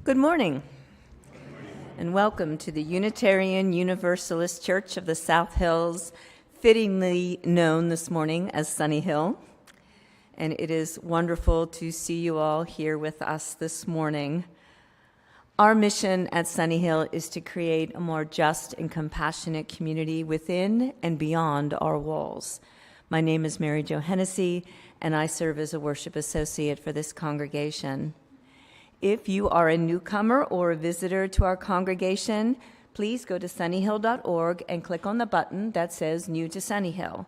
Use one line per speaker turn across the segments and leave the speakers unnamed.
Good morning, and welcome to the Unitarian Universalist Church of the South Hills, fittingly known this morning as Sunnyhill. And it is wonderful to see you all here with us this morning. Our mission at Sunnyhill is to create a more just and compassionate community within and beyond our walls. My name is Mary Jo Hennessy, and I serve as a worship associate for this congregation. If you are a newcomer or a visitor to our congregation, please go to sunnyhill.org and click on the button that says New to Sunnyhill.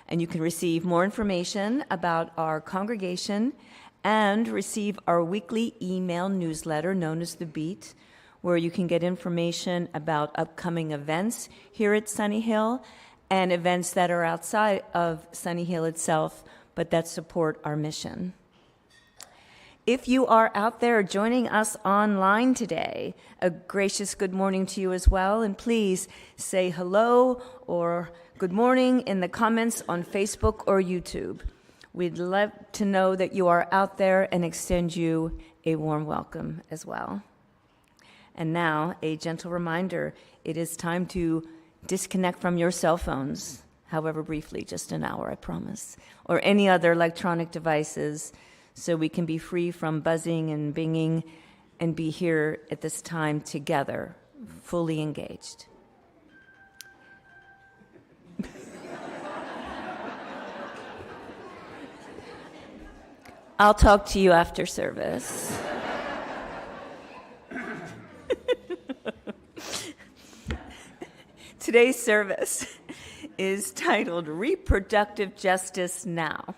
And you can receive more information about our congregation and receive our weekly email newsletter known as The Beat, where you can get information about upcoming events here at Sunnyhill and events that are outside of Sunnyhill itself, but that support our mission. If you are out there joining us online today, a gracious good morning to you as well, and please say hello or good morning in the comments on Facebook or YouTube. We'd love to know that you are out there and extend you a warm welcome as well. And now, a gentle reminder, it is time to disconnect from your cell phones, however briefly, just an hour, I promise, or any other electronic devices, so we can be free from buzzing and binging and be here at this time together, fully engaged. I'll talk to you after service. Today's service is titled Reproductive Justice Now.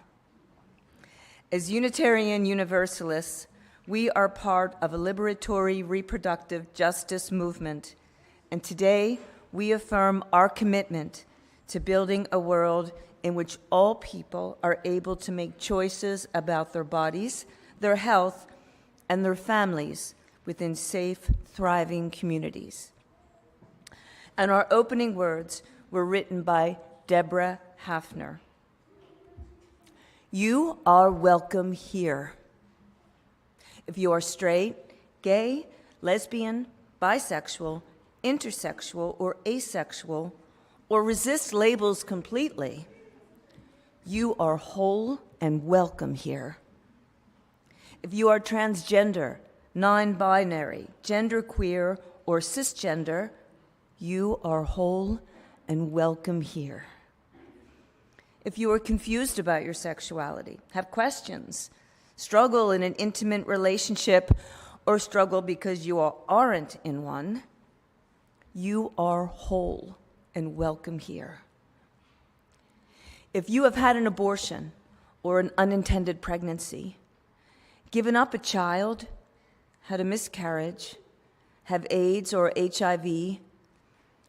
As Unitarian Universalists, we are part of a liberatory reproductive justice movement, and today we affirm our commitment to building a world in which all people are able to make choices about their bodies, their health, and their families within safe, thriving communities. And our opening words were written by Deborah Hafner. You are welcome here. If you are straight, gay, lesbian, bisexual, intersexual, or asexual, or resist labels completely, you are whole and welcome here. If you are transgender, non-binary, genderqueer, or cisgender, you are whole and welcome here. If you are confused about your sexuality, have questions, struggle in an intimate relationship, or struggle because you aren't in one, you are whole and welcome here. If you have had an abortion or an unintended pregnancy, given up a child, had a miscarriage, have AIDS or HIV,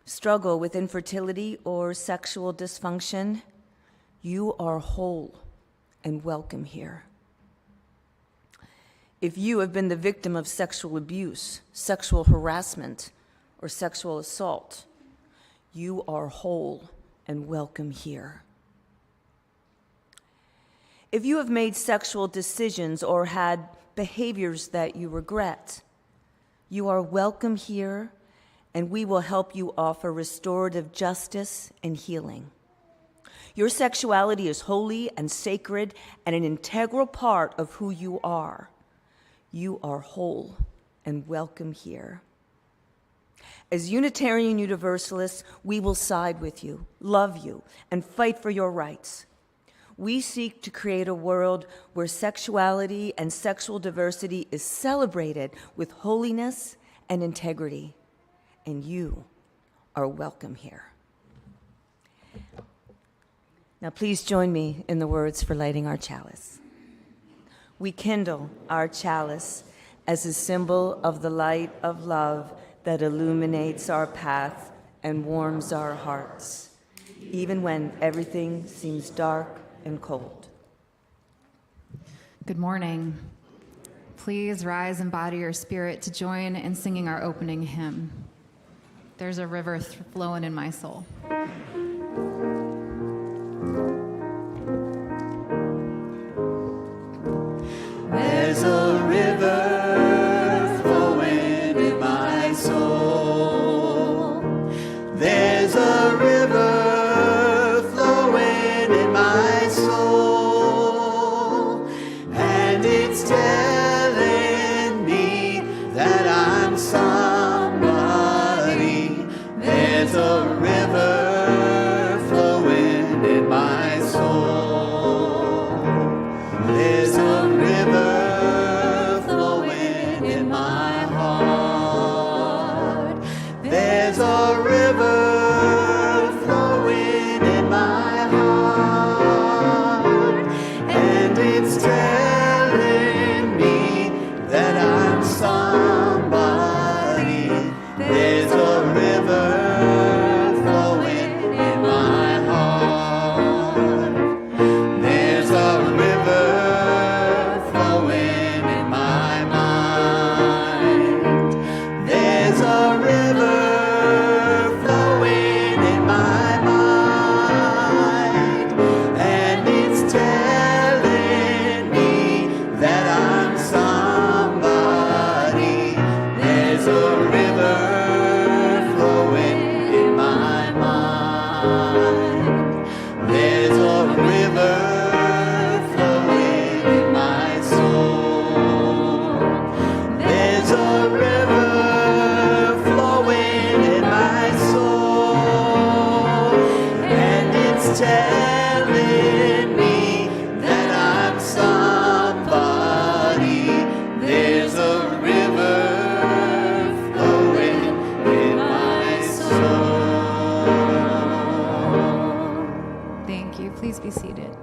struggle with infertility or sexual dysfunction, You are whole and welcome here. If you have been the victim of sexual abuse, sexual harassment, or sexual assault, you are whole and welcome here. If you have made sexual decisions or had behaviors that you regret, you are welcome here, and we will help you offer restorative justice and healing. Your sexuality is holy and sacred and an integral part of who you are. You are whole and welcome here. As Unitarian Universalists, we will side with you, love you, and fight for your rights. We seek to create a world where sexuality and sexual diversity is celebrated with holiness and integrity, and you are welcome here. Now please join me in the words for lighting our chalice. We kindle our chalice as a symbol of the light of love that illuminates our path and warms our hearts, even when everything seems dark and cold.
Good morning. Please rise and body your spirit to join in singing our opening hymn. There's a river flowing in my soul.
There's a river flowing in my soul. There's a river flowing in my soul. And it's telling me that I'm somebody. There's a river flowing in my soul. There's a river flowing in my heart. There's a river flowing in my heart. And it's telling me that I'm somebody. There's a river flowing in my heart. There's a river flowing in my mind. There's a river flowing in my mind. And it's telling me that I'm somebody. There's a river flowing in my mind. There's a river flowing in my soul. There's a river flowing in my soul. And it's telling me that I'm somebody. There's a river flowing in my soul.
Thank you. Please be seated.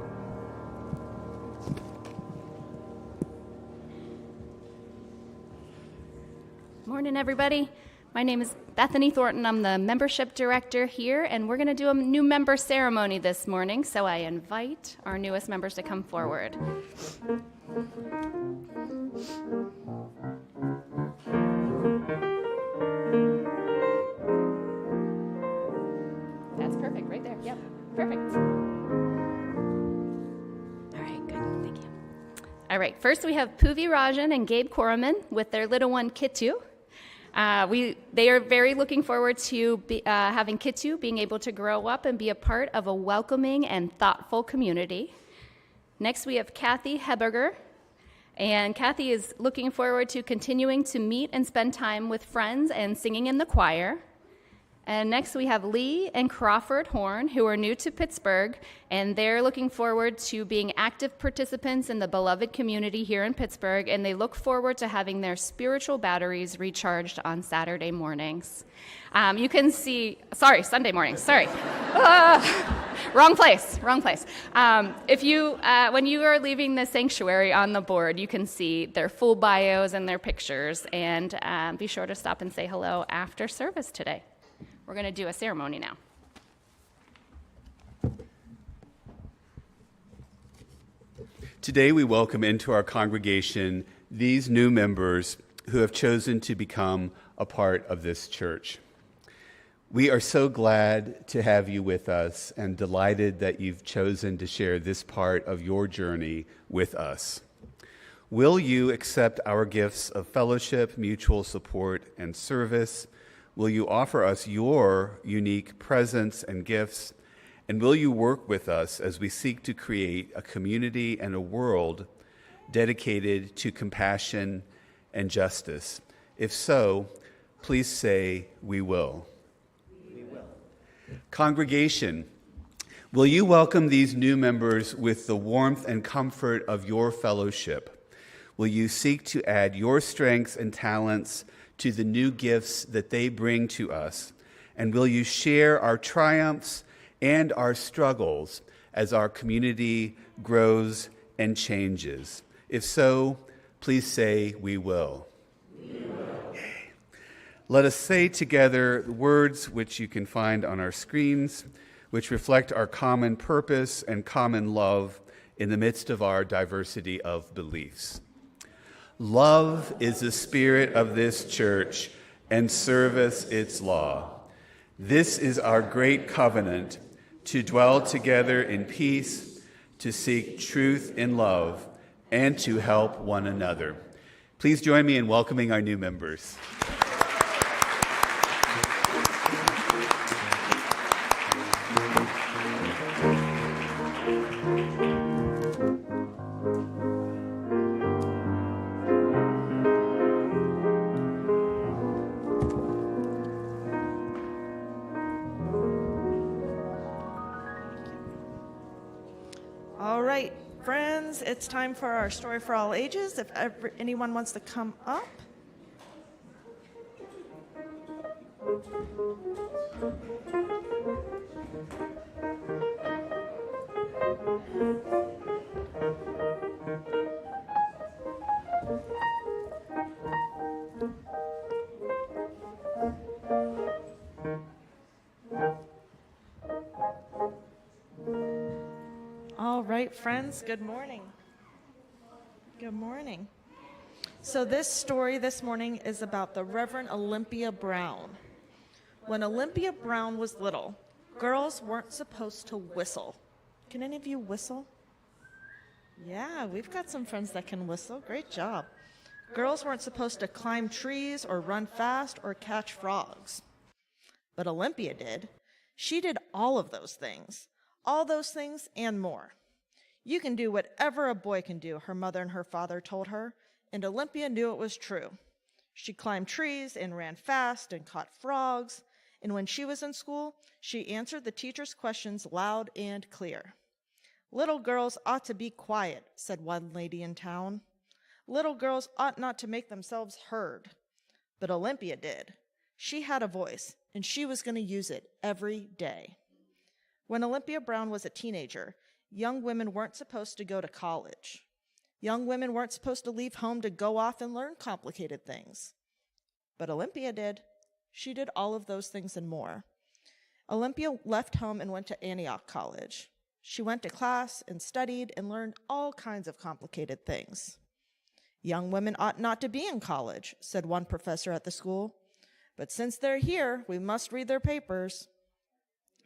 Morning, everybody. My name is Bethany Thornton. I'm the membership director here, and we're going to do a new member ceremony this morning, so I invite our newest members to come forward. That's perfect, right there. Yep, perfect. All right, good. Thank you. All right, first we have Puvi Rajan and Gabe Koraman with their little one, Kitu. They are very looking forward to having Kitu being able to grow up and be a part of a welcoming and thoughtful community. Next, we have Kathy Heberger, and Kathy is looking forward to continuing to meet and spend time with friends and singing in the choir. And next, we have Lee and Crawford Horn, who are new to Pittsburgh, and they're looking forward to being active participants in the beloved community here in Pittsburgh, and they look forward to having their spiritual batteries recharged on Saturday mornings. You can see, Sunday mornings, wrong place. If you, when you are leaving the sanctuary on the board, you can see their full bios and their pictures, and be sure to stop and say hello after service today. We're going to do a ceremony now.
Today we welcome into our congregation these new members who have chosen to become a part of this church. We are so glad to have you with us and delighted that you've chosen to share this part of your journey with us. Will you accept our gifts of fellowship, mutual support, and service? Will you offer us your unique presence and gifts? And will you work with us as we seek to create a community and a world dedicated to compassion and justice? If so, please say, "We will." We will. Congregation, will you welcome these new members with the warmth and comfort of your fellowship? Will you seek to add your strengths and talents to the new gifts that they bring to us? And will you share our triumphs and our struggles as our community grows and changes? If so, please say, "We will." We will. Yay. Let us say together the words which you can find on our screens, which reflect our common purpose and common love in the midst of our diversity of beliefs. Love is the spirit of this church, and service its law. This is our great covenant, to dwell together in peace, to seek truth in love, and to help one another. Please join me in welcoming our new members.
All right, friends, it's time for our story for all ages. If anyone wants to come up. All right, friends, good morning. Good morning. So this story this morning is about the Reverend Olympia Brown. When Olympia Brown was little, girls weren't supposed to whistle. Can any of you whistle? Yeah, we've got some friends that can whistle. Great job. Girls weren't supposed to climb trees or run fast or catch frogs. But Olympia did. She did all of those things and more. You can do whatever a boy can do, her mother and her father told her, and Olympia knew it was true. She climbed trees and ran fast and caught frogs, and when she was in school, she answered the teacher's questions loud and clear. "Little girls ought to be quiet," said one lady in town. "Little girls ought not to make themselves heard." But Olympia did. She had a voice, and she was going to use it every day. When Olympia Brown was a teenager, young women weren't supposed to go to college. Young women weren't supposed to leave home to go off and learn complicated things. But Olympia did. She did all of those things and more. Olympia left home and went to Antioch College. She went to class and studied and learned all kinds of complicated things. "Young women ought not to be in college," said one professor at the school. "But since they're here, we must read their papers."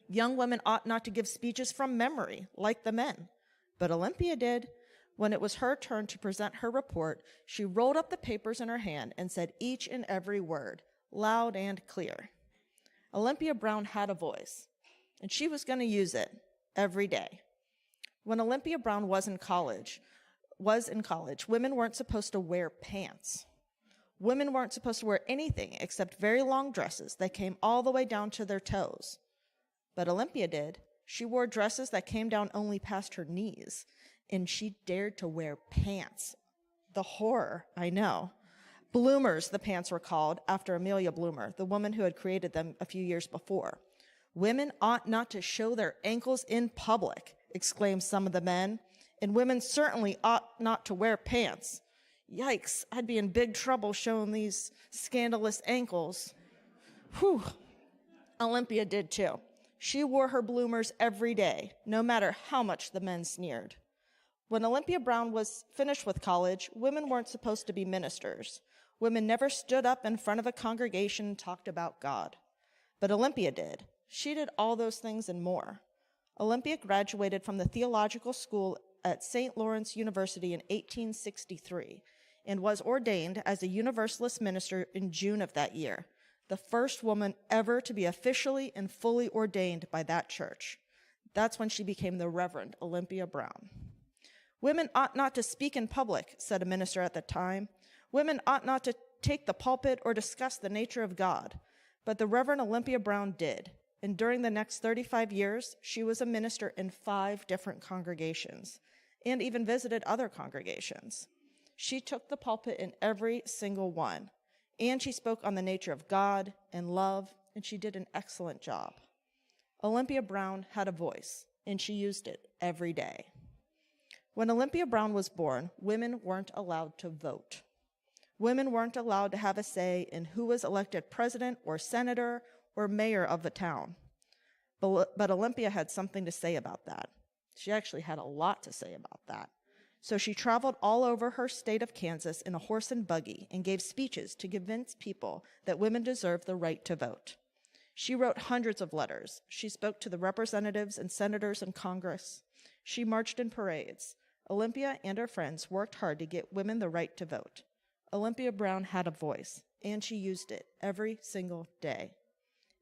"Young women ought not to give speeches from memory, like the men." But Olympia did. When it was her turn to present her report, she rolled up the papers in her hand and said each and every word, loud and clear. Olympia Brown had a voice, and she was going to use it every day. When Olympia Brown was in college, women weren't supposed to wear pants. Women weren't supposed to wear anything except very long dresses that came all the way down to their toes. But Olympia did. She wore dresses that came down only past her knees, and she dared to wear pants. The horror, I know. Bloomers, the pants were called, after Amelia Bloomer, the woman who had created them a few years before. "Women ought not to show their ankles in public," exclaimed some of the men, "and women certainly ought not to wear pants. Yikes, I'd be in big trouble showing these scandalous ankles." Whew. Olympia did too. She wore her bloomers every day, no matter how much the men sneered. When Olympia Brown was finished with college, women weren't supposed to be ministers. Women never stood up in front of a congregation and talked about God. But Olympia did. She did all those things and more. Olympia graduated from the theological school at St. Lawrence University in 1863 and was ordained as a Universalist minister in June of that year, the first woman ever to be officially and fully ordained by that church. That's when she became the Reverend Olympia Brown. Women ought not to speak in public, said a minister at the time. Women ought not to take the pulpit or discuss the nature of God. But the Reverend Olympia Brown did, and during the next 35 years, she was a minister in 5 different congregations, and even visited other congregations. She took the pulpit in every single one, and she spoke on the nature of God and love, and she did an excellent job. Olympia Brown had a voice, and she used it every day. When Olympia Brown was born, women weren't allowed to vote. Women weren't allowed to have a say in who was elected president or senator or mayor of the town. But Olympia had something to say about that. She actually had a lot to say about that. So she traveled all over her state of Kansas in a horse and buggy and gave speeches to convince people that women deserve the right to vote. She wrote hundreds of letters. She spoke to the representatives and senators in Congress. She marched in parades. Olympia and her friends worked hard to get women the right to vote. Olympia Brown had a voice, and she used it every single day.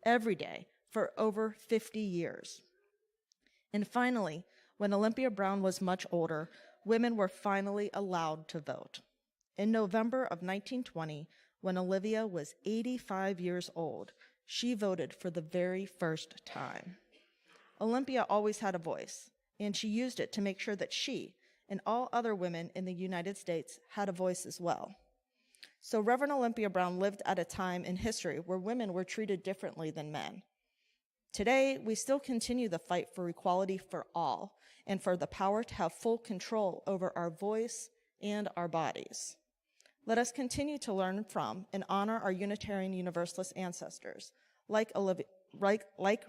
Every day, for over 50 years. And finally, when Olympia Brown was much older, women were finally allowed to vote. In November of 1920, when Olivia was 85 years old, she voted for the very first time. Olympia always had a voice, and she used it to make sure that she and all other women in the United States had a voice as well. So Reverend Olympia Brown lived at a time in history where women were treated differently than men. Today, we still continue the fight for equality for all and for the power to have full control over our voice and our bodies. Let us continue to learn from and honor our Unitarian Universalist ancestors, like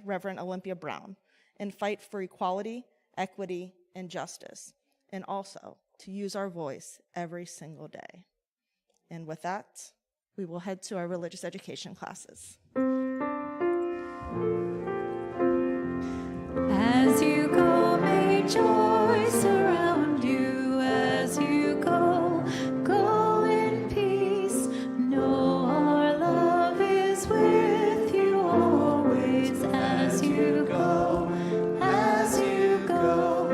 Reverend Olympia Brown, and fight for equality, equity, and justice, and also to use our voice every single day. And with that, we will head to our religious education classes.
As you go, may joy surround you. As you go, go in peace. Know our love is with you always. As you go, as you go,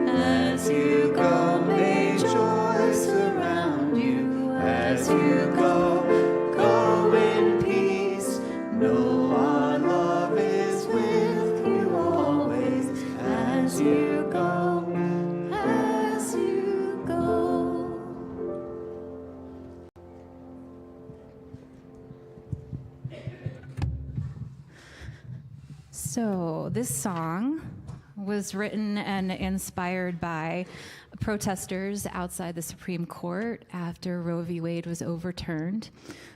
as you go, may joy surround you. As you go, go in peace. Know our love is with you always. As you go, as you go. So this song was written and inspired by protesters outside the Supreme Court after Roe v. Wade was overturned,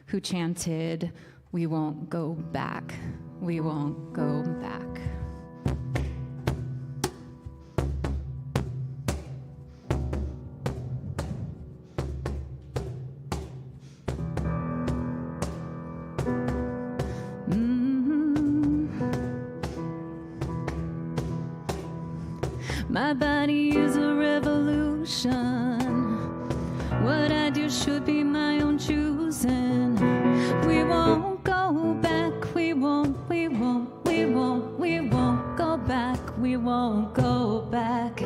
who chanted, "We won't go back, we won't go back." My body is a revolution. What I do should be my own choosing. We won't go back. We won't go back. We won't go back.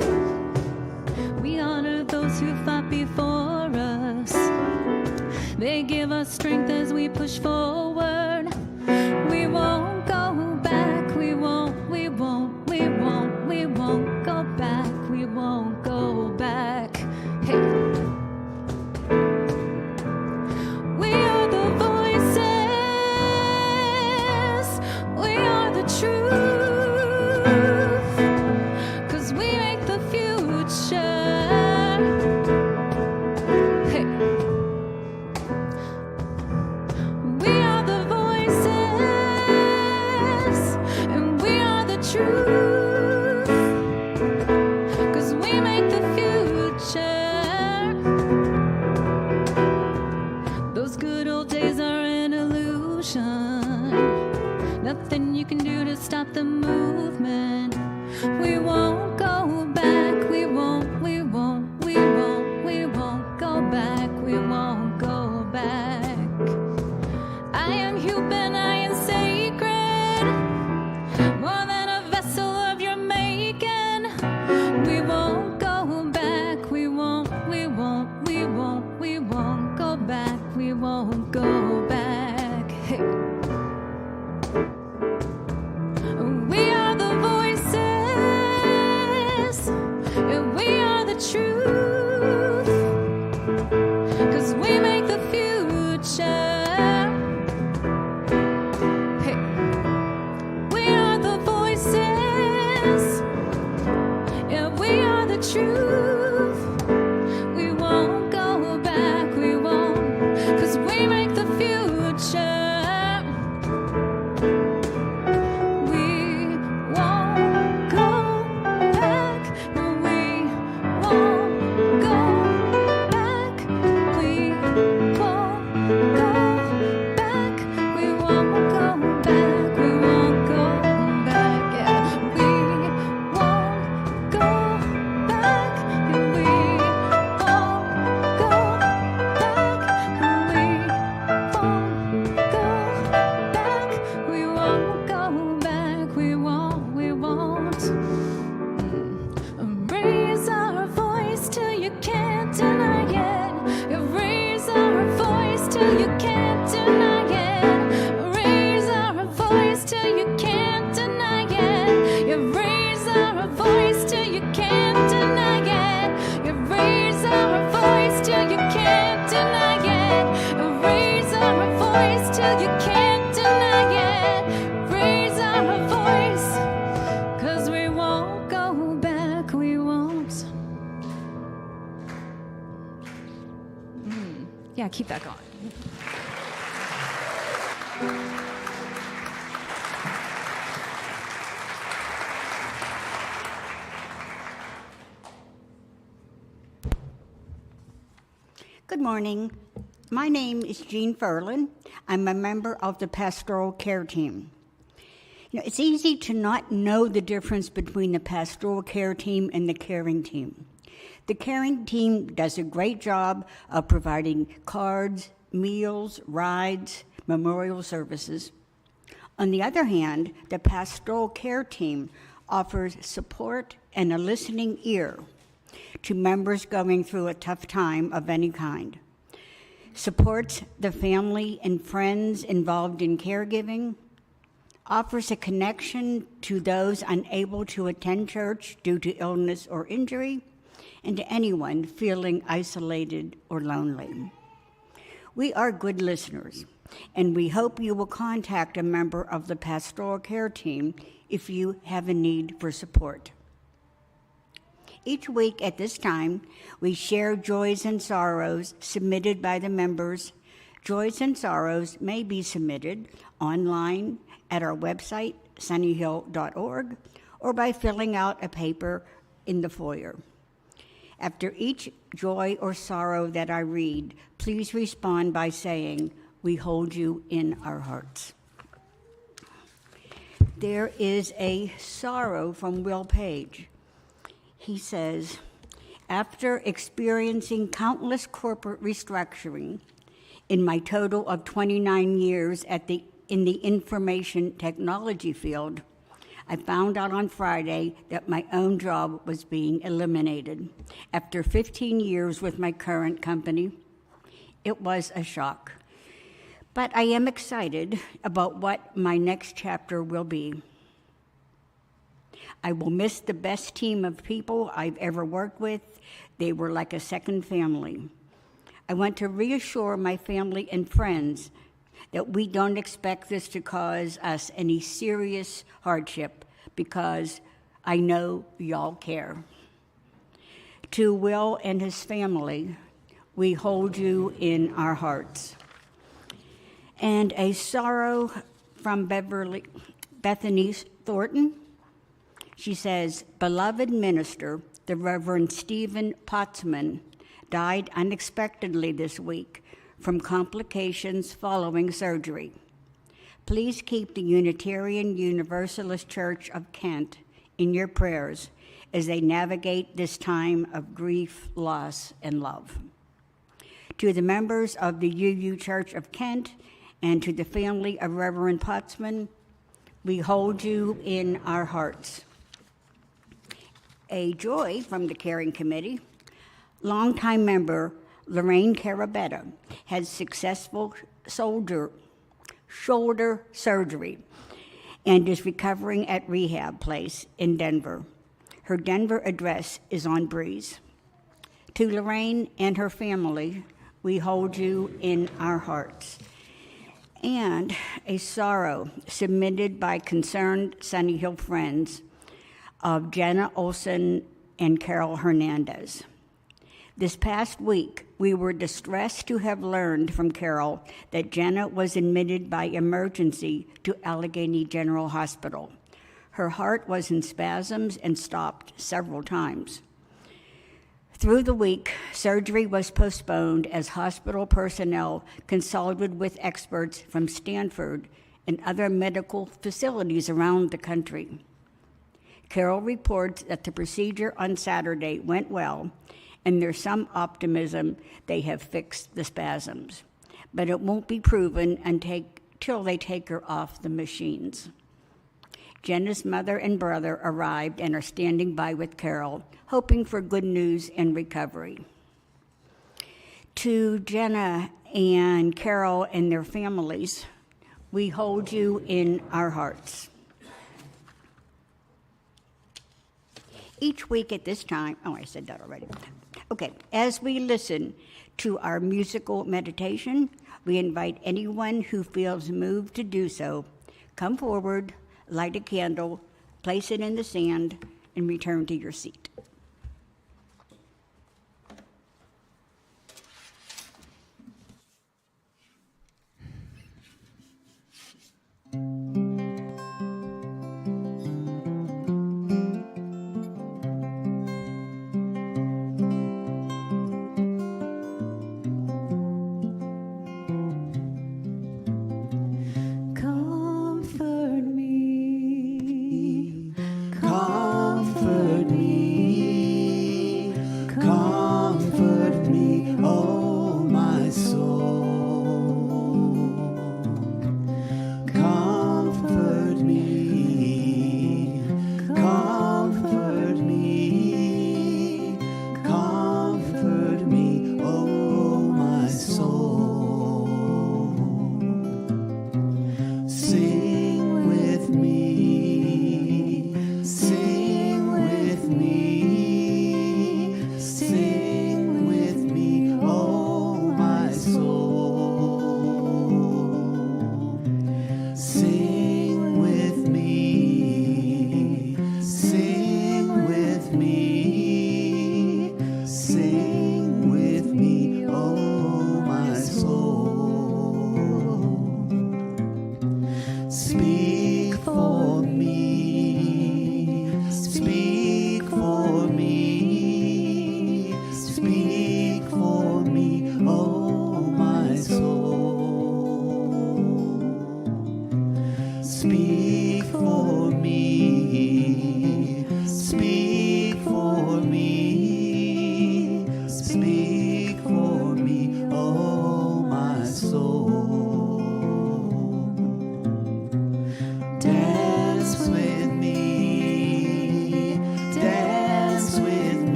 We honor those who fought before us. They give us strength as we push forward. We won't go back. We won't go back. We won't go back. Hey. We are the voices. We are the truth. 'Cause we make the future. Hey. We are the voices. And we are the truth. 'Cause we make the future. we are the truth, 'cause we make the future. Hey, we are the voices, yeah, we are the truth. We won't go back, we won't, 'cause we make the future. Yeah, keep that going.
Good morning. My name is Jean Ferlin. I'm a member of the pastoral care team. It's easy to not know the difference between the pastoral care team and the caring team. The caring team does a great job of providing cards, meals, rides, memorial services. On the other hand, the pastoral care team offers support and a listening ear to members going through a tough time of any kind, supports the family and friends involved in caregiving, offers a connection to those unable to attend church due to illness or injury, and to anyone feeling isolated or lonely. We are good listeners, and we hope you will contact a member of the pastoral care team if you have a need for support. Each week at this time, we share joys and sorrows submitted by the members. Joys and sorrows may be submitted online at our website, sunnyhill.org, or by filling out a paper in the foyer. After each joy or sorrow that I read, please respond by saying, "We hold you in our hearts." There is a sorrow from Will Page. He says, after experiencing countless corporate restructuring in my total of 29 years in the information technology field, I found out on Friday that my own job was being eliminated. After 15 years with my current company, it was a shock. But I am excited about what my next chapter will be. I will miss the best team of people I've ever worked with. They were like a second family. I want to reassure my family and friends that we don't expect this to cause us any serious hardship, because I know y'all care. To Will and his family, we hold you in our hearts. And a sorrow from Bethany Thornton. She says, beloved minister, the Reverend Stephen Potsman, died unexpectedly this week from complications following surgery. Please keep the Unitarian Universalist Church of Kent in your prayers as they navigate this time of grief, loss, and love. To the members of the UU Church of Kent and to the family of Reverend Potsman, we hold you in our hearts. A joy from the Caring Committee. Longtime member Lorraine Carabetta had successful shoulder surgery and is recovering at Rehab Place in Denver. Her Denver address is on Breeze. To Lorraine and her family, we hold you in our hearts. And a sorrow submitted by concerned Sunnyhill friends of Jenna Olson and Carol Hernandez. This past week, we were distressed to have learned from Carol that Jenna was admitted by emergency to Allegheny General Hospital. Her heart was in spasms and stopped several times. Through the week, surgery was postponed as hospital personnel consulted with experts from Stanford and other medical facilities around the country. Carol reports that the procedure on Saturday went well, and there's some optimism they have fixed the spasms. But it won't be proven until they take her off the machines. Jenna's mother and brother arrived and are standing by with Carol, hoping for good news and recovery. To Jenna and Carol and their families, we hold you in our hearts. Each week at this time, I said that already. Okay, as we listen to our musical meditation, we invite anyone who feels moved to do so, come forward, light a candle, place it in the sand, and return to your seat.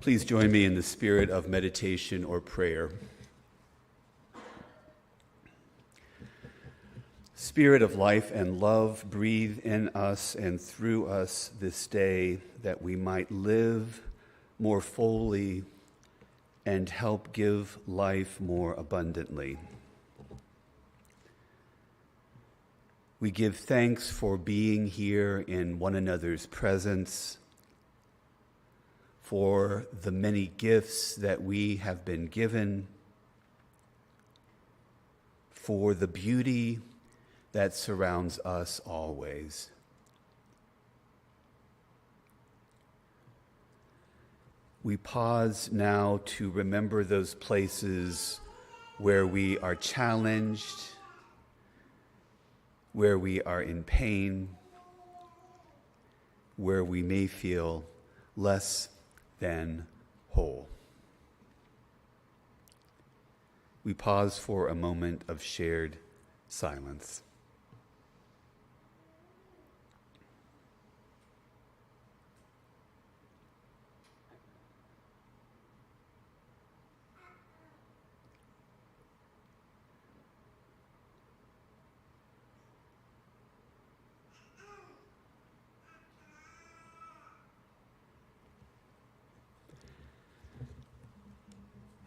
Please join me in the spirit of meditation or prayer. Spirit of life and love, breathe in us and through us this day, that we might live more fully and help give life more abundantly. We give thanks for being here in one another's presence, for the many gifts that we have been given, for the beauty that surrounds us always. We pause now to remember those places where we are challenged, where we are in pain, where we may feel less than whole. We pause for a moment of shared silence.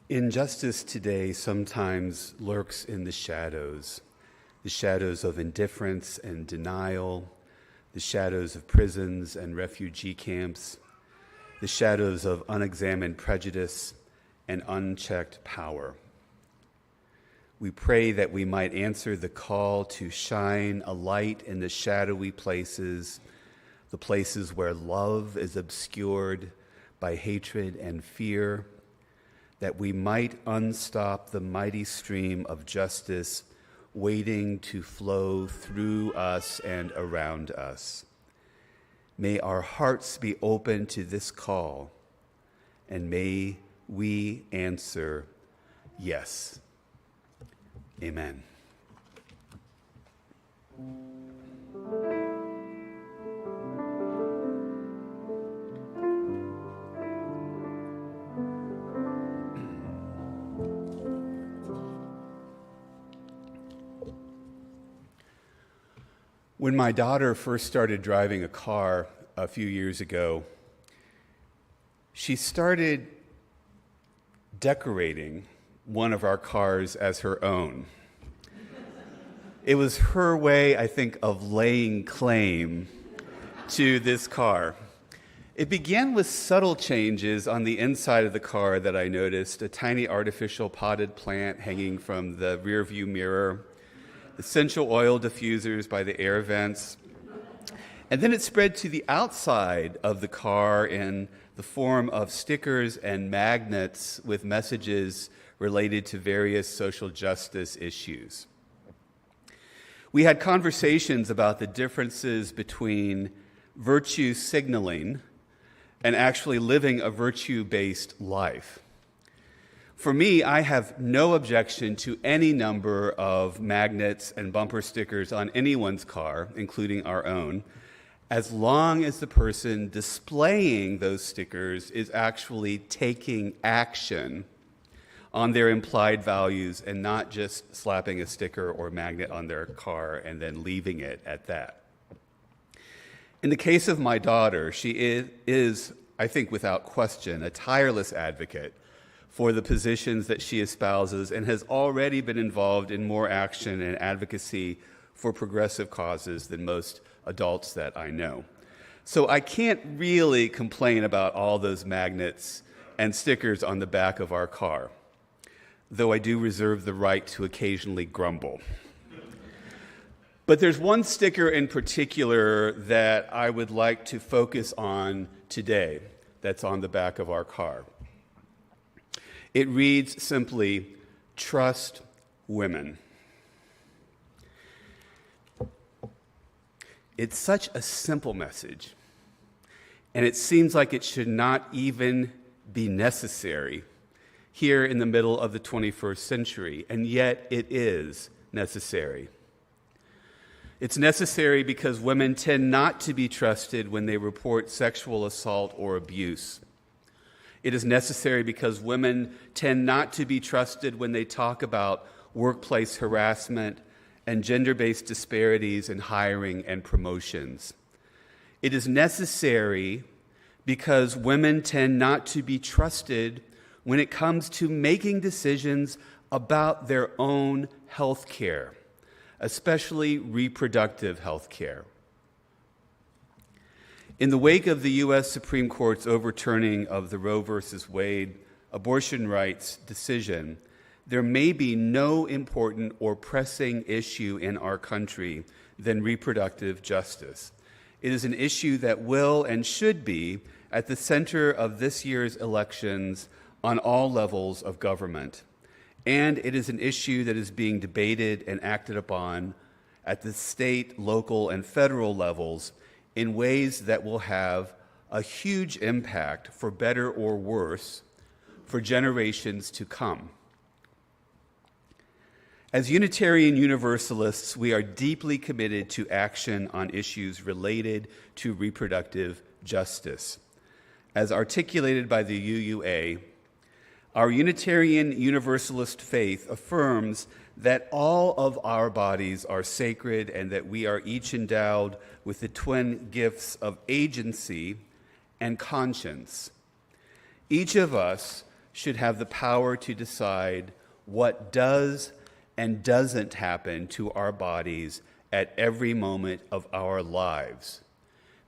Injustice today sometimes lurks in the shadows of indifference and denial, the shadows of prisons and refugee camps, the shadows of unexamined prejudice and unchecked power. We pray that we might answer the call to shine a light in the shadowy places, the places where love is obscured by hatred and fear, that we might unstop the mighty stream of justice waiting to flow through us and around us. May our hearts be open to this call, and may we answer yes. Amen. When my daughter first started driving a car a few years ago, she started decorating one of our cars as her own. It was her way, I think, of laying claim to this car. It began with subtle changes on the inside of the car that I noticed: a tiny artificial potted plant hanging from the rearview mirror, essential oil diffusers by the air vents. And then it spread to the outside of the car in the form of stickers and magnets with messages related to various social justice issues. We had conversations about the differences between virtue signaling and actually living a virtue-based life. For me, I have no objection to any number of magnets and bumper stickers on anyone's car, including our own, as long as the person displaying those stickers is actually taking action on their implied values and not just slapping a sticker or magnet on their car and then leaving it at that. In the case of my daughter, she is, I think without question, a tireless advocate for the positions that she espouses and has already been involved in more action and advocacy for progressive causes than most adults that I know. So I can't really complain about all those magnets and stickers on the back of our car, though I do reserve the right to occasionally grumble. But there's one sticker in particular that I would like to focus on today that's on the back of our car. It reads simply, "Trust women." It's such a simple message, and it seems like it should not even be necessary here in the middle of the 21st century, and yet it is necessary. It's necessary because women tend not to be trusted when they report sexual assault or abuse. It is necessary because women tend not to be trusted when they talk about workplace harassment and gender-based disparities in hiring and promotions. It is necessary because women tend not to be trusted when it comes to making decisions about their own health care, especially reproductive health care. In the wake of the U.S. Supreme Court's overturning of the Roe v. Wade abortion rights decision, there may be no important or pressing issue in our country than reproductive justice. It is an issue that will and should be at the center of this year's elections on all levels of government. And it is an issue that is being debated and acted upon at the state, local, and federal levels in ways that will have a huge impact, for better or worse, for generations to come. As Unitarian Universalists, we are deeply committed to action on issues related to reproductive justice. As articulated by the UUA, our Unitarian Universalist faith affirms that all of our bodies are sacred and that we are each endowed with the twin gifts of agency and conscience. Each of us should have the power to decide what does and doesn't happen to our bodies at every moment of our lives,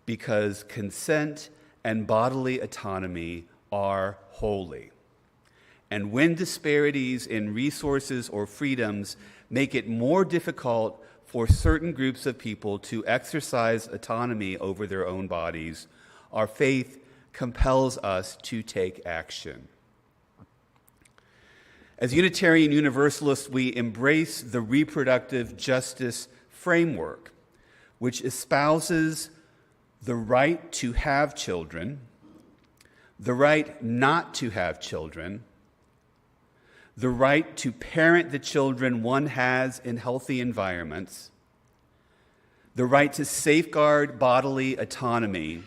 because consent and bodily autonomy are holy. And when disparities in resources or freedoms make it more difficult for certain groups of people to exercise autonomy over their own bodies, our faith compels us to take action. As Unitarian Universalists, we embrace the reproductive justice framework, which espouses the right to have children, the right not to have children, the right to parent the children one has in healthy environments, the right to safeguard bodily autonomy,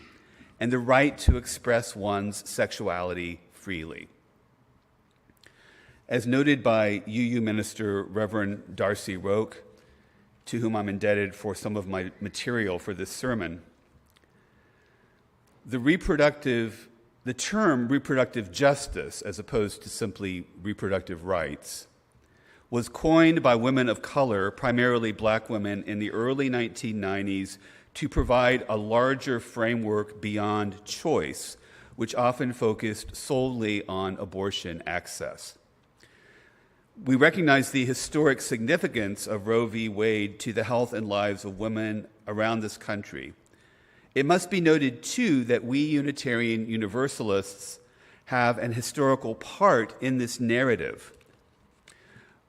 and the right to express one's sexuality freely. As noted by UU Minister Reverend Darcy Roque, to whom I'm indebted for some of my material for this sermon, the term reproductive justice, as opposed to simply reproductive rights, was coined by women of color, primarily black women, in the early 1990s to provide a larger framework beyond choice, which often focused solely on abortion access. We recognize the historic significance of Roe v. Wade to the health and lives of women around this country. It must be noted, too, that we Unitarian Universalists have an historical part in this narrative.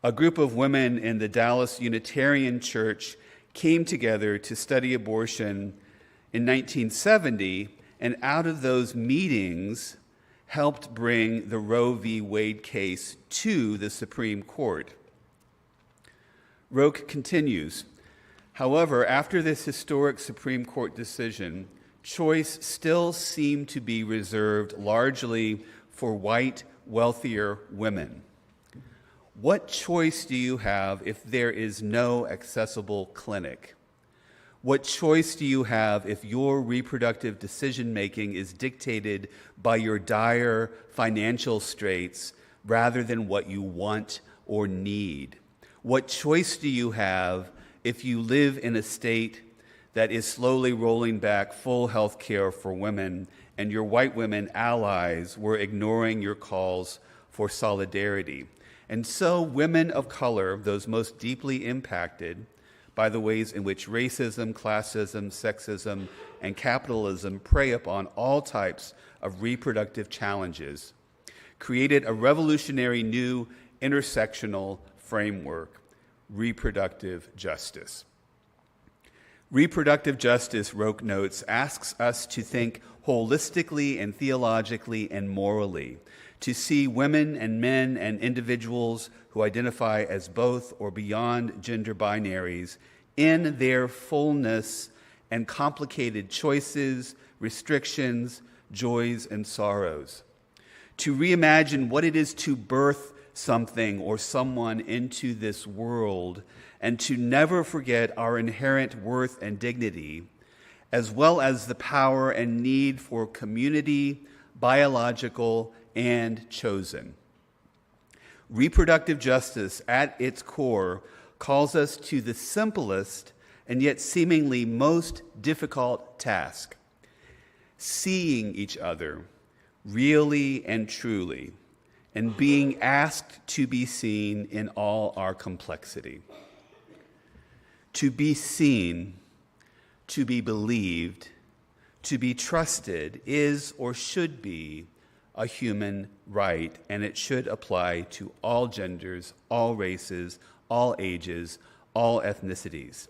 A group of women in the Dallas Unitarian Church came together to study abortion in 1970, and out of those meetings helped bring the Roe v. Wade case to the Supreme Court. Roque continues, however, after this historic Supreme Court decision, choice still seemed to be reserved largely for white, wealthier women. What choice do you have if there is no accessible clinic? What choice do you have if your reproductive decision-making is dictated by your dire financial straits rather than what you want or need? What choice do you have if you live in a state that is slowly rolling back full health care for women and your white women allies were ignoring your calls for solidarity? And so women of color, those most deeply impacted by the ways in which racism, classism, sexism, and capitalism prey upon all types of reproductive challenges, created a revolutionary new intersectional framework, reproductive justice. Reproductive justice, Roque notes, asks us to think holistically and theologically and morally, to see women and men and individuals who identify as both or beyond gender binaries in their fullness and complicated choices, restrictions, joys, and sorrows. To reimagine what it is to birth something or someone into this world, and to never forget our inherent worth and dignity, as well as the power and need for community, biological, and chosen. Reproductive justice, at its core, calls us to the simplest and yet seemingly most difficult task: seeing each other really and truly, and being asked to be seen in all our complexity. To be seen, to be believed, to be trusted is or should be a human right, and it should apply to all genders, all races, all ages, all ethnicities.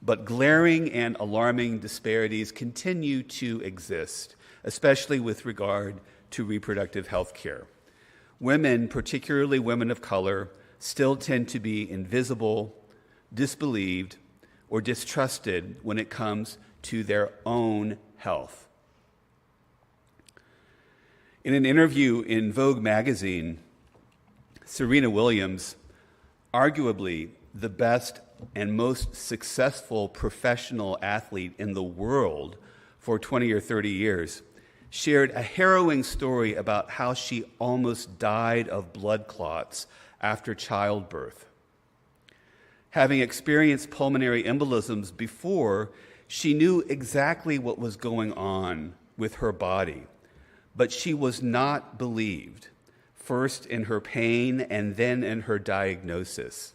But glaring and alarming disparities continue to exist, especially with regard to reproductive health care. Women, particularly women of color, still tend to be invisible, disbelieved, or distrusted when it comes to their own health. In an interview in Vogue magazine, Serena Williams, arguably the best and most successful professional athlete in the world for 20 or 30 years, shared a harrowing story about how she almost died of blood clots after childbirth. Having experienced pulmonary embolisms before, she knew exactly what was going on with her body, but she was not believed, first in her pain and then in her diagnosis.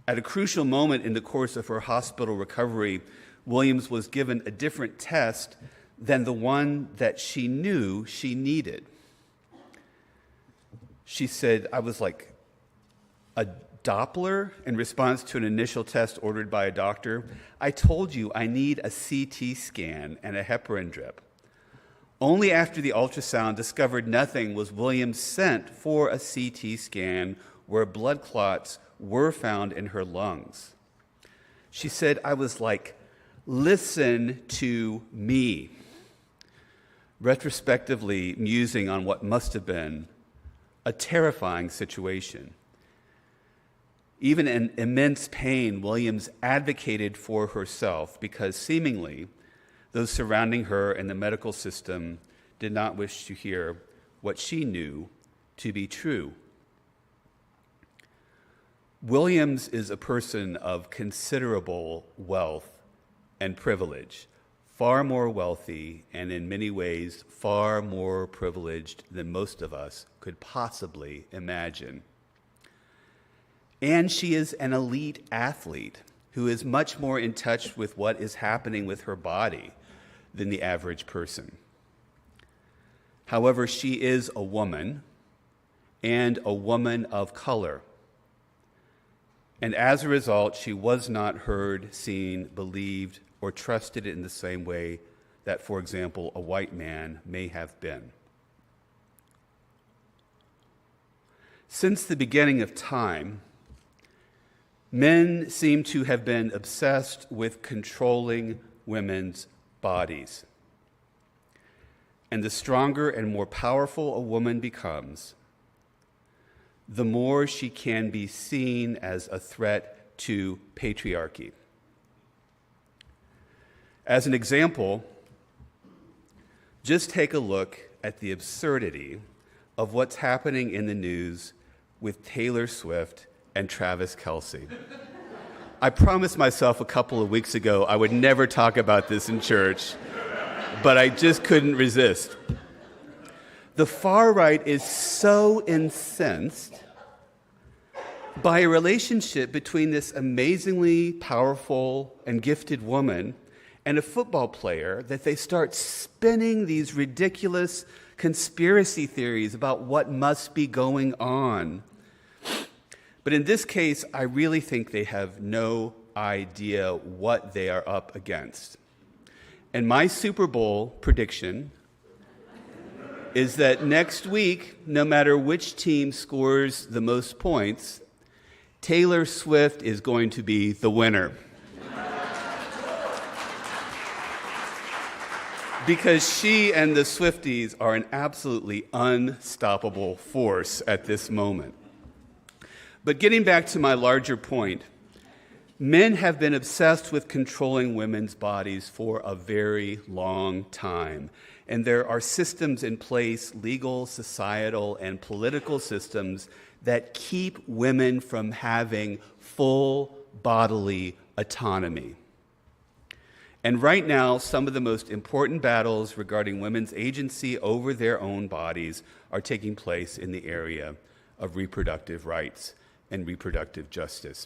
At a crucial moment in the course of her hospital recovery, Williams was given a different test than the one that she knew she needed. She said, "I was like a Doppler in response to an initial test ordered by a doctor. I told you I need a CT scan and a heparin drip." Only after the ultrasound discovered nothing was Williams sent for a CT scan where blood clots were found in her lungs. She said, "I was like, listen to me," retrospectively musing on what must have been a terrifying situation. Even in immense pain, Williams advocated for herself because seemingly those surrounding her and the medical system did not wish to hear what she knew to be true. Williams is a person of considerable wealth and privilege, far more wealthy and in many ways far more privileged than most of us could possibly imagine. And she is an elite athlete who is much more in touch with what is happening with her body than the average person. However, she is a woman and a woman of color. And as a result, she was not heard, seen, believed, or trusted in the same way that, for example, a white man may have been. Since the beginning of time, men seem to have been obsessed with controlling women's bodies. And the stronger and more powerful a woman becomes, the more she can be seen as a threat to patriarchy. As an example, just take a look at the absurdity of what's happening in the news with Taylor Swift and Travis Kelce. I promised myself a couple of weeks ago I would never talk about this in church, but I just couldn't resist. The far right is so incensed by a relationship between this amazingly powerful and gifted woman and a football player that they start spinning these ridiculous conspiracy theories about what must be going on. But in this case, I really think they have no idea what they are up against. And my Super Bowl prediction is that next week, no matter which team scores the most points, Taylor Swift is going to be the winner. because she and the Swifties are an absolutely unstoppable force at this moment. But getting back to my larger point, men have been obsessed with controlling women's bodies for a very long time. And there are systems in place, legal, societal, and political systems, that keep women from having full bodily autonomy. And right now, some of the most important battles regarding women's agency over their own bodies are taking place in the area of reproductive rights and reproductive justice.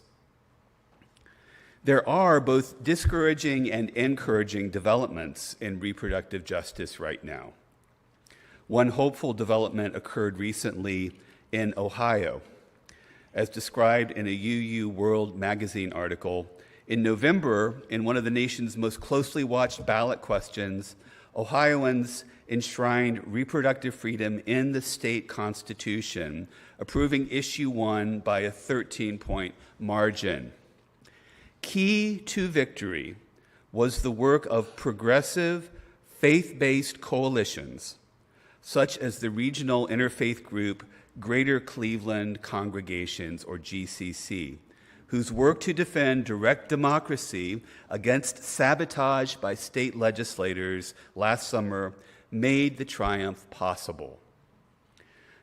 There are both discouraging and encouraging developments in reproductive justice right now. One hopeful development occurred recently in Ohio. As described in a UU World magazine article, in November, in one of the nation's most closely watched ballot questions, Ohioans enshrined reproductive freedom in the state constitution, approving issue 1 by a 13-point margin. Key to victory was the work of progressive, faith-based coalitions, such as the regional interfaith group Greater Cleveland Congregations, or GCC, whose work to defend direct democracy against sabotage by state legislators last summer made the triumph possible.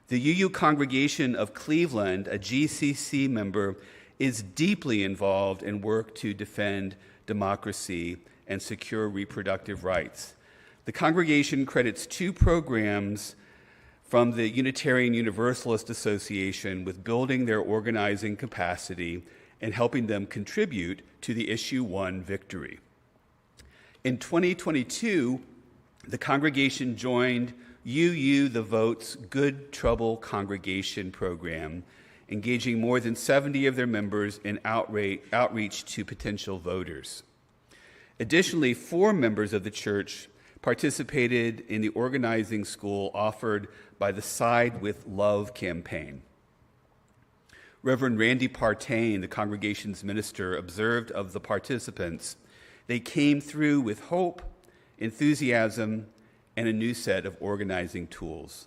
The UU Congregation of Cleveland, a GCC member, is deeply involved in work to defend democracy and secure reproductive rights. The congregation credits 2 programs from the Unitarian Universalist Association with building their organizing capacity and helping them contribute to the issue 1 victory. In 2022, the congregation joined UU The Vote's Good Trouble Congregation program, engaging more than 70 of their members in outreach to potential voters. Additionally, 4 members of the church participated in the organizing school offered by the Side with Love campaign. Reverend Randy Partain, the congregation's minister, observed of the participants, they came through with hope, enthusiasm, and a new set of organizing tools.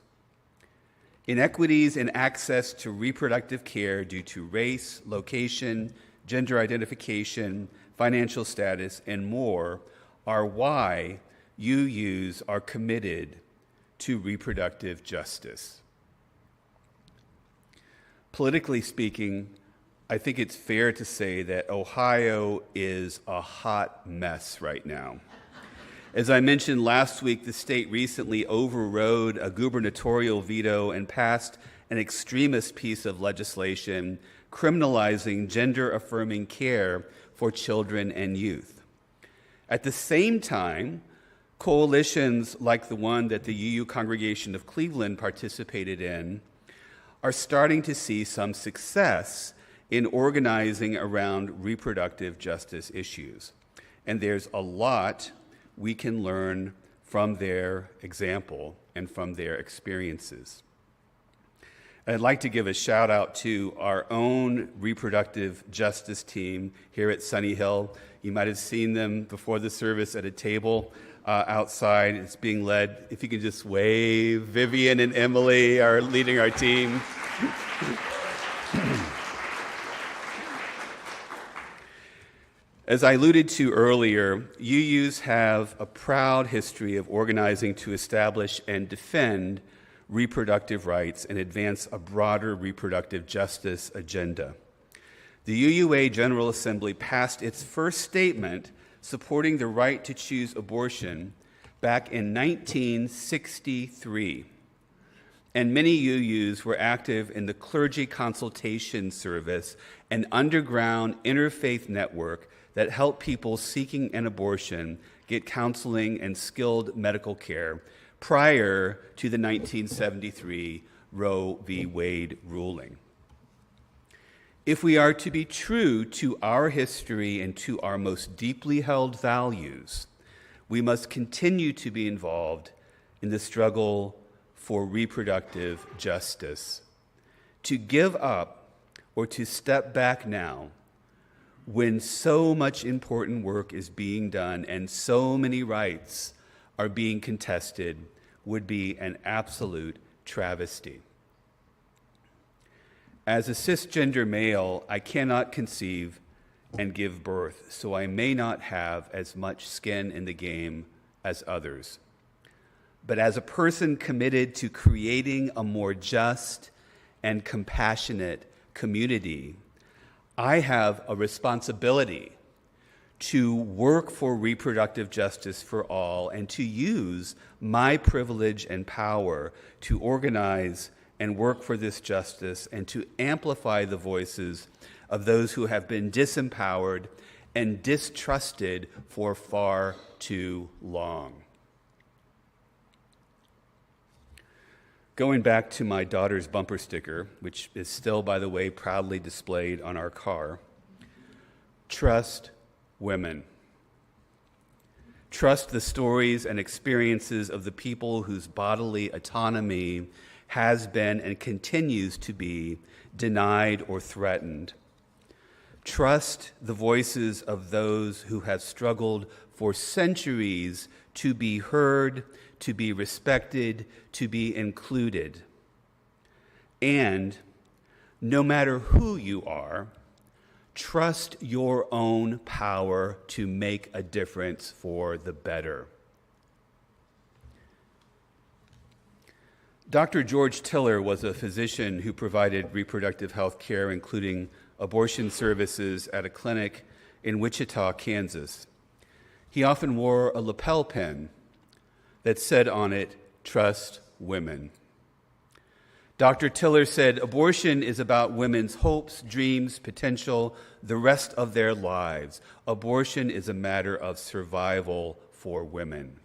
Inequities in access to reproductive care due to race, location, gender identification, financial status, and more are why UUs are committed to reproductive justice. Politically speaking, I think it's fair to say that Ohio is a hot mess right now. As I mentioned last week, the state recently overrode a gubernatorial veto and passed an extremist piece of legislation criminalizing gender-affirming care for children and youth. At the same time, coalitions like the one that the UU Congregation of Cleveland participated in are starting to see some success in organizing around reproductive justice issues. And there's a lot we can learn from their example and from their experiences. I'd like to give a shout out to our own reproductive justice team here at Sunnyhill. You might have seen them before the service at a table outside. It's being led, if you could just wave, Vivian and Emily are leading our team. As I alluded to earlier, UUs have a proud history of organizing to establish and defend reproductive rights and advance a broader reproductive justice agenda. The UUA General Assembly passed its first statement supporting the right to choose abortion back in 1963. And many UUs were active in the Clergy Consultation Service, an underground interfaith network that helped people seeking an abortion get counseling and skilled medical care prior to the 1973 Roe v. Wade ruling. If we are to be true to our history and to our most deeply held values, we must continue to be involved in the struggle for reproductive justice. To give up or to step back now when so much important work is being done and so many rights are being contested would be an absolute travesty. As a cisgender male, I cannot conceive and give birth, so I may not have as much skin in the game as others. But as a person committed to creating a more just and compassionate community, I have a responsibility to work for reproductive justice for all and to use my privilege and power to organize and work for this justice and to amplify the voices of those who have been disempowered and distrusted for far too long. Going back to my daughter's bumper sticker, which is still, by the way, proudly displayed on our car, trust women. Trust the stories and experiences of the people whose bodily autonomy has been and continues to be denied or threatened. Trust the voices of those who have struggled for centuries to be heard, to be respected, to be included. And no matter who you are, trust your own power to make a difference for the better. Dr. George Tiller was a physician who provided reproductive health care, including abortion services at a clinic in Wichita, Kansas. He often wore a lapel pin that said on it, "Trust women." Dr. Tiller said, "Abortion is about women's hopes, dreams, potential, the rest of their lives. Abortion is a matter of survival for women."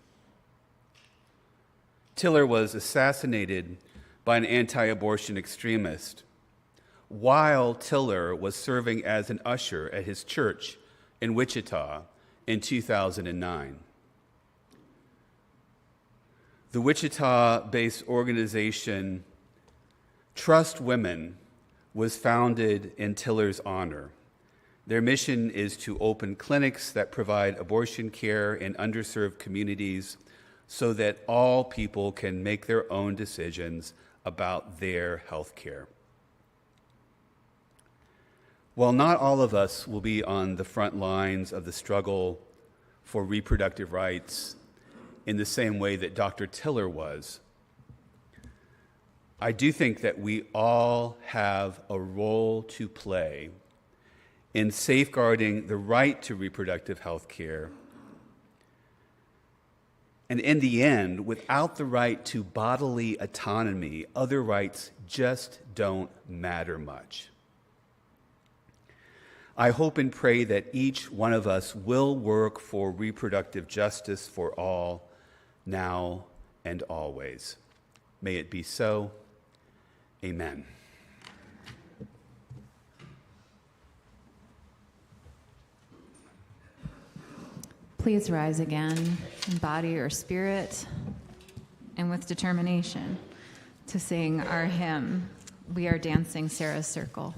Tiller was assassinated by an anti-abortion extremist while Tiller was serving as an usher at his church in Wichita in 2009. The Wichita-based organization Trust Women was founded in Tiller's honor. Their mission is to open clinics that provide abortion care in underserved communities so that all people can make their own decisions about their health care. While not all of us will be on the front lines of the struggle for reproductive rights in the same way that Dr. Tiller was, I do think that we all have a role to play in safeguarding the right to reproductive health care. And in the end, without the right to bodily autonomy, other rights just don't matter much. I hope and pray that each one of us will work for reproductive justice for all, now and always. May it be so. Amen.
Please rise again in body or spirit and with determination to sing our hymn, "We Are Dancing Sarah's Circle."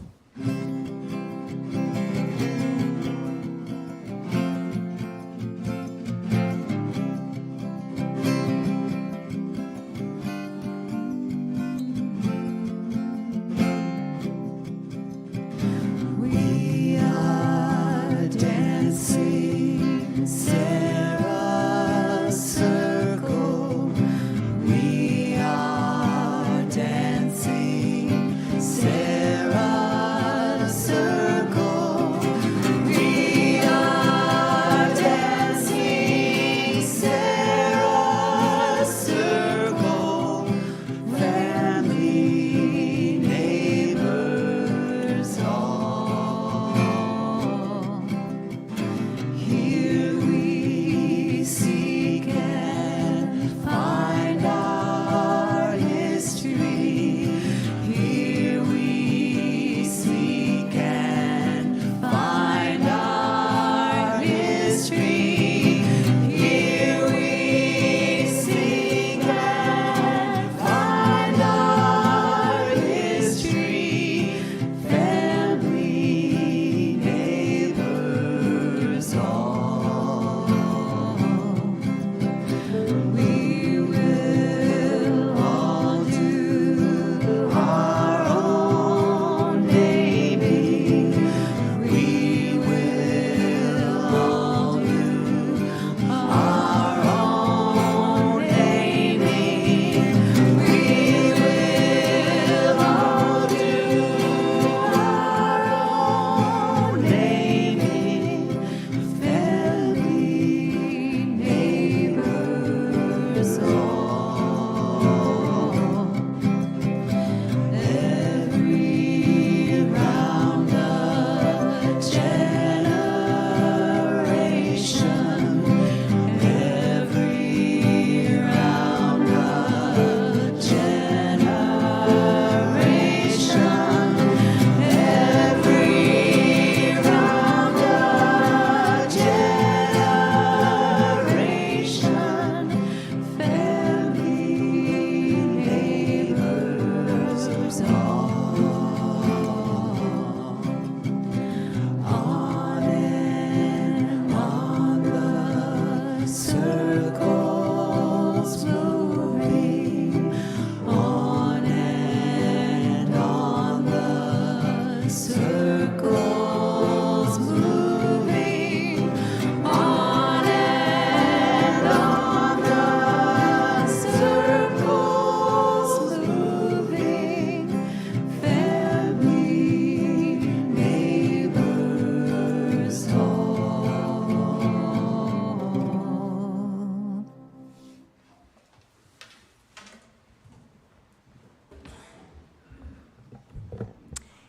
Sarah's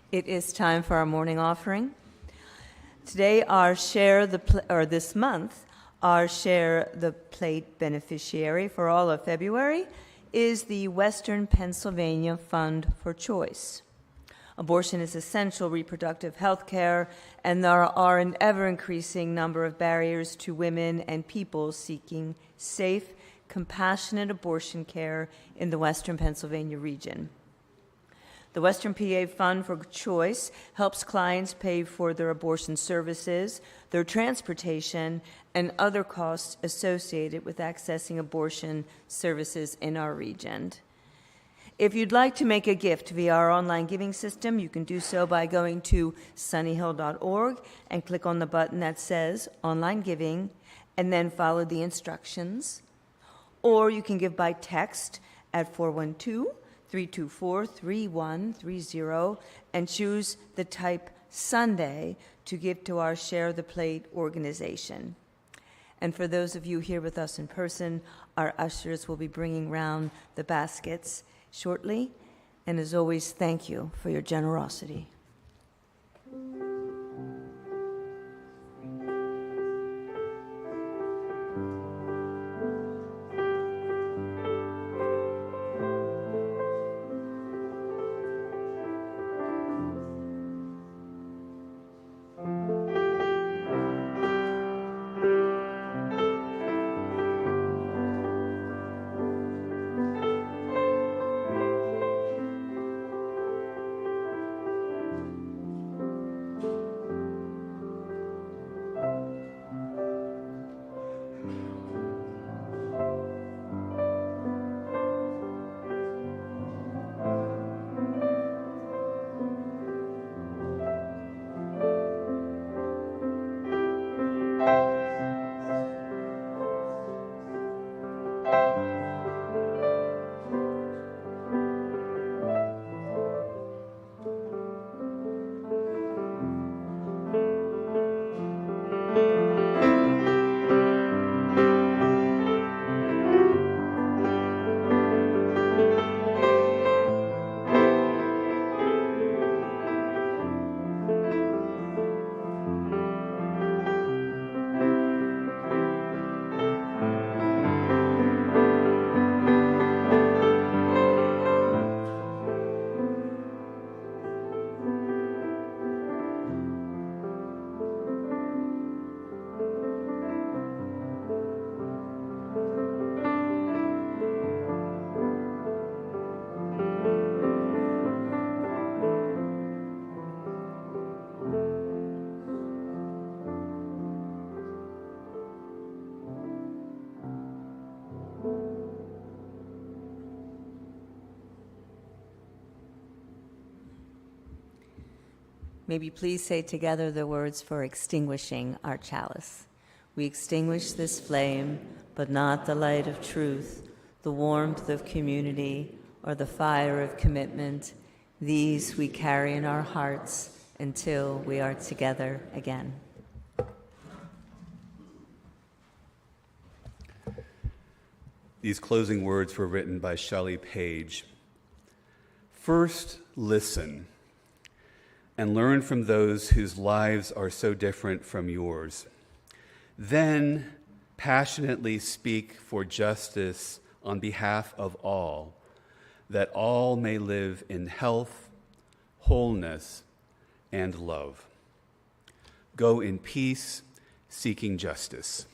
It is time for our morning offering. Today, this month, our Share the Plate beneficiary for all of February is the Western Pennsylvania Fund for Choice. Abortion is essential reproductive health care, and there are an ever-increasing number of barriers to women and people seeking safe, compassionate abortion care in the Western Pennsylvania region. The Western PA Fund for Choice helps clients pay for their abortion services, their transportation, and other costs associated with accessing abortion services in our region. If you'd like to make a gift via our online giving system, you can do so by going to sunnyhill.org and click on the button that says Online Giving, and then follow the instructions. Or you can give by text at 412-324-3130 and choose the type Sunday to give to our Share the Plate organization. And for those of you here with us in person, our ushers will be bringing round the baskets shortly. And as always, thank you for your generosity. May we please say together the words for extinguishing our chalice. We extinguish this flame, but not the light of truth, the warmth of community, or the fire of commitment. These we carry in our hearts until we are together again.
These closing words were written by Shelley Page. First, listen and learn from those whose lives are so different from yours. Then, passionately speak for justice on behalf of all, that all may live in health, wholeness, and love. Go in peace, seeking justice.